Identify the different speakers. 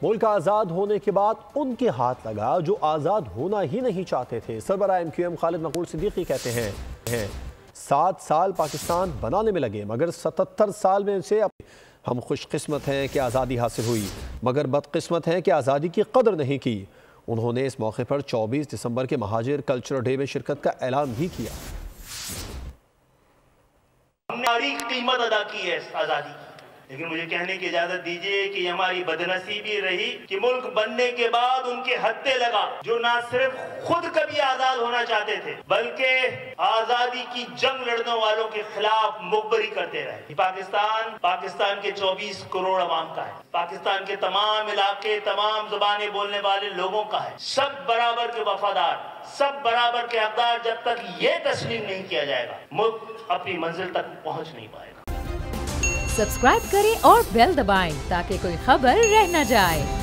Speaker 1: मुल्क आज़ाद होने के बाद उनके हाथ लगा जो आज़ाद होना ही नहीं चाहते थे। सरबराह MQM खालिद मकबूल सिद्दीकी कहते हैं 7 साल पाकिस्तान बनाने में लगे मगर 77 साल में से हम खुशकिस्मत हैं कि आज़ादी हासिल हुई मगर बदकिस्मत हैं कि आज़ादी की कदर नहीं की। उन्होंने इस मौके पर 24 दिसंबर के महाजिर कल्चरल डे में शिरकत का ऐलान भी किया।
Speaker 2: हमने कीमत अदा की है आज़ादी, लेकिन मुझे कहने की इजाजत दीजिए कि हमारी बदनसीबी रही कि मुल्क बनने के बाद उनके हत्थे लगा जो ना सिर्फ खुद कभी आजाद होना चाहते थे बल्कि आजादी की जंग लड़ने वालों के खिलाफ मुखबरी करते रहे। पाकिस्तान के 24 करोड़ अवाम का है, पाकिस्तान के तमाम इलाके, तमाम जुबानें बोलने वाले लोगों का है। सब बराबर के वफादार, सब बराबर के हकदार। जब तक ये तस्लीम नहीं किया जाएगा मुल्क अपनी मंजिल तक पहुंच नहीं पाएगा।
Speaker 3: सब्सक्राइब करें और बेल दबाएं ताकि कोई खबर रह न जाए।